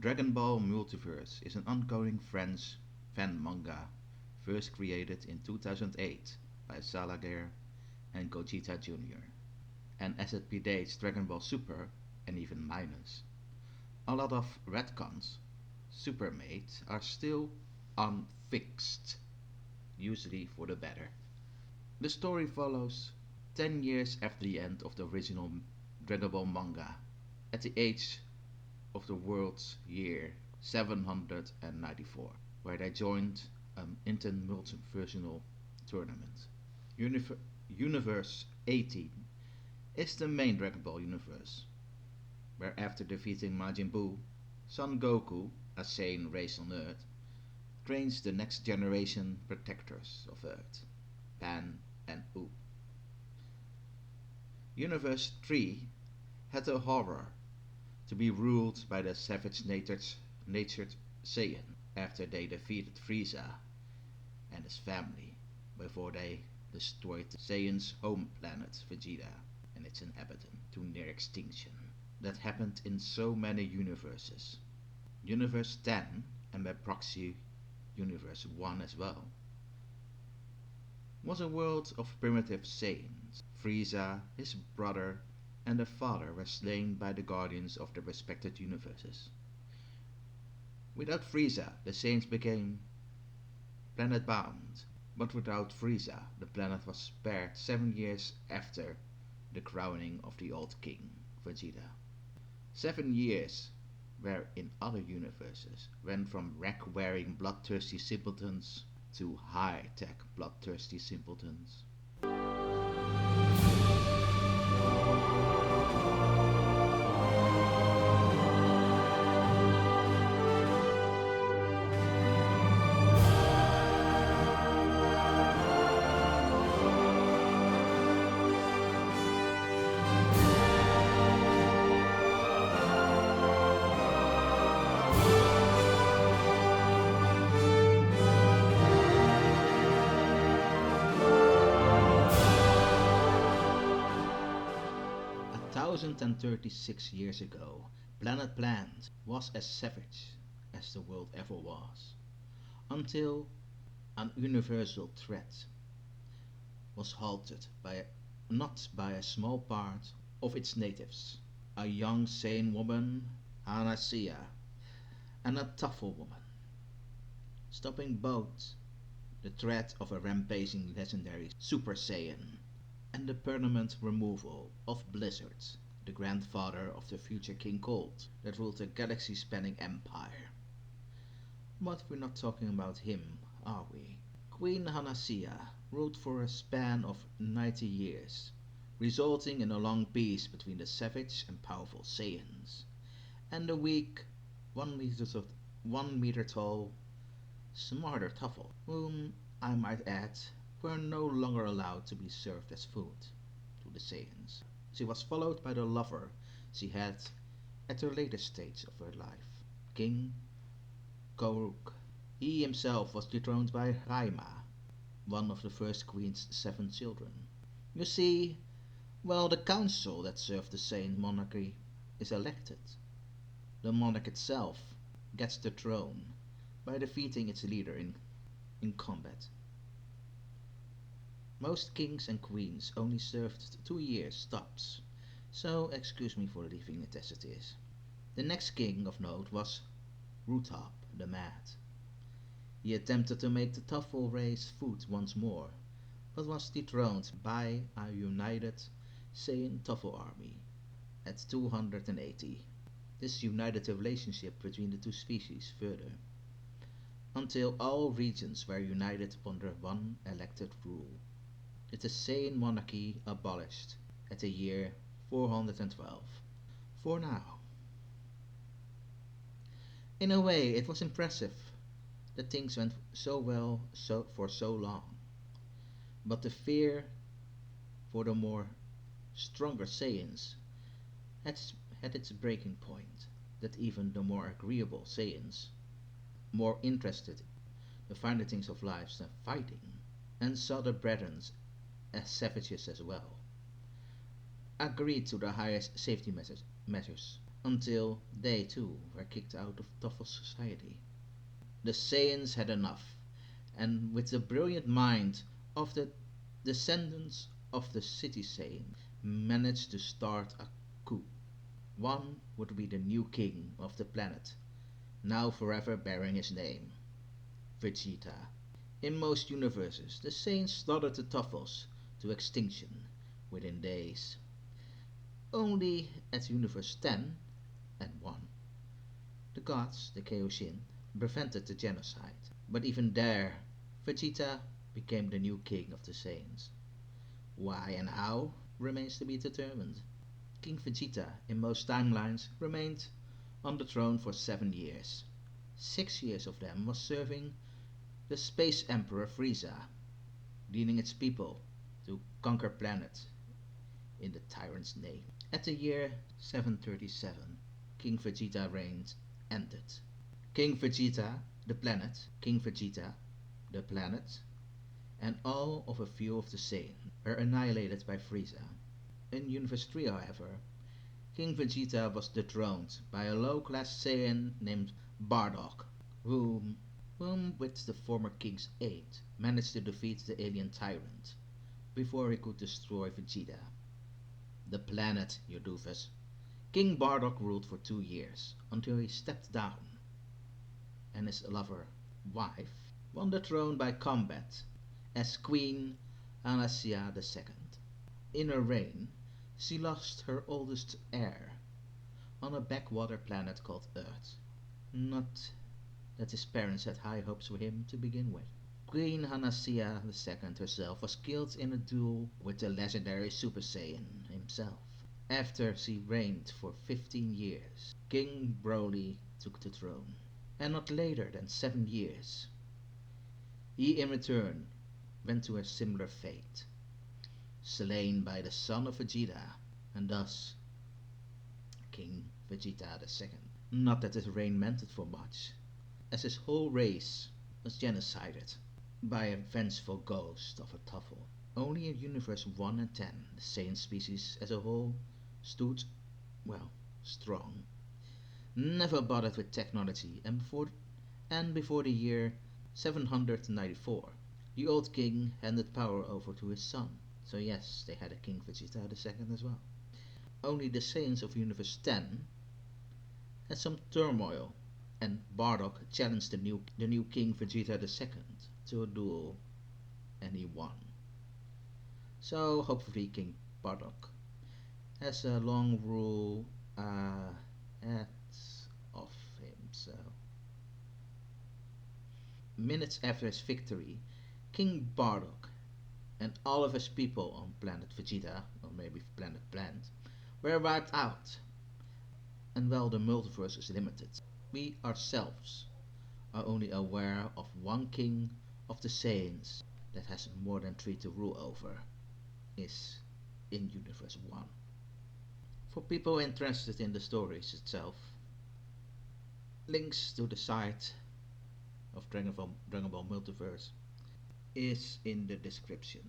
Dragon Ball Multiverse is an ongoing French fan manga first created in 2008 by Salagare and Gogeta Jr. And as it predates Dragon Ball Super and even minus, a lot of retcons Super made are still unfixed, usually for the better. The story follows 10 years after the end of the original Dragon Ball manga, at the age of the world's year 794, where they joined an intermultiversal tournament. Universe 18 is the main Dragon Ball universe, where after defeating Majin Buu, Son Goku, a Saiyan raised on Earth, trains the next generation protectors of Earth, Pan and Oob. Universe 3 had a horror to be ruled by the savage-natured Saiyan after they defeated Frieza and his family before they destroyed Saiyan's home planet Vegeta and its inhabitant to near extinction. That happened in so many universes. Universe 10, and by proxy Universe 1 as well, was a world of primitive Saiyans. Frieza, his brother, and the father were slain by the guardians of their respected universes. Without Frieza, the Saiyans became planet-bound, but without Frieza, the planet was spared 7 years after the crowning of the old king, Vegeta. 7 years where in other universes went from rack-wearing bloodthirsty simpletons to high-tech bloodthirsty simpletons. 1036 years ago, Planet Plant was as savage as the world ever was, until an universal threat was halted not by a small part of its natives, a young sane woman, Anasia, and a tougher woman, stopping both the threat of a rampaging legendary Super Saiyan and the permanent removal of Blizzard, the grandfather of the future King Cold that ruled a galaxy-spanning empire. But we're not talking about him, are we? Queen Hanasia ruled for a span of 90 years, resulting in a long peace between the savage and powerful Saiyans, and the weak, 1 meter tall, smarter Tuffle, whom, I might add, were no longer allowed to be served as food to the Saiyans. She was followed by the lover she had at a later stage of her life, King Koruk. He himself was dethroned by Raima, one of the first queen's 7 children. You see, while the council that served the Sayian Monarchy is elected, the monarch itself gets the throne by defeating its leader in combat. Most kings and queens only served 2 years tops, so excuse me for leaving it as it is. The next king of note was Rutop the Mad. He attempted to make the Tuffle race food once more, but was dethroned by a united Saiyan Tuffle army at 280. This united the relationship between the two species further, until all regions were united under one elected rule. It is Sayian Monarchy abolished at the year 412. For now. In a way, it was impressive that things went so well for so long, but the fear for the more stronger Saiyans had its breaking point, that even the more agreeable Saiyans, more interested in the finer things of life than fighting, and saw the brethren as savages as well, agreed to the highest safety measures until they too were kicked out of Toffle's society. The Saiyans had enough, and with the brilliant mind of the descendants of the City Saiyan, managed to start a coup. One would be the new king of the planet, now forever bearing his name, Vegeta. In most universes, the Saiyans slaughtered the Toffles to extinction within days. Only at Universe 10 and 1, the gods, the Kaioshin, prevented the genocide. But even there, Vegeta became the new king of the Saiyans. Why and how remains to be determined. King Vegeta, in most timelines, remained on the throne for 7 years. 6 years of them was serving the Space Emperor Frieza, leading its people to conquer planets in the tyrant's name. At the year 737, King Vegeta reign ended. King Vegeta, King Vegeta, the planet, and all of a few of the Saiyan were annihilated by Frieza. In Universe 3, however, King Vegeta was dethroned by a low-class Saiyan named Bardock, whom with the former king's aid, managed to defeat the alien tyrant before he could destroy Vegeta. The planet, you doofus. King Bardock ruled for 2 years, until he stepped down, and his lover, wife, won the throne by combat as Queen Anasia II. In her reign, she lost her oldest heir on a backwater planet called Earth. Not that his parents had high hopes for him to begin with. Queen Anasia II herself was killed in a duel with the legendary Super Saiyan himself. After she reigned for 15 years, King Broly took the throne, and not later than 7 years, he in return went to a similar fate, slain by the son of Vegeta, and thus King Vegeta II. Not that his reign meant it for much, as his whole race was genocided by a vengeful ghost of a Tuffle. Only in Universe 1 and 10, the Saiyan species as a whole stood, well, strong. Never bothered with technology, and before the year 794, the old king handed power over to his son. So yes, they had a King Vegeta II as well. Only the Saiyans of Universe 10 had some turmoil, and Bardock challenged the new King Vegeta II to a duel, and he won. So hopefully King Bardock has a long rule ahead of him. So minutes after his victory, King Bardock and all of his people on planet Vegeta, or maybe planet Plant, were wiped out. And while the multiverse is limited, we ourselves are only aware of one king of the Saiyans that has more than three to rule over, is in Universe 1. For people interested in the stories itself, links to the site of Dragon Ball Multiverse is in the description.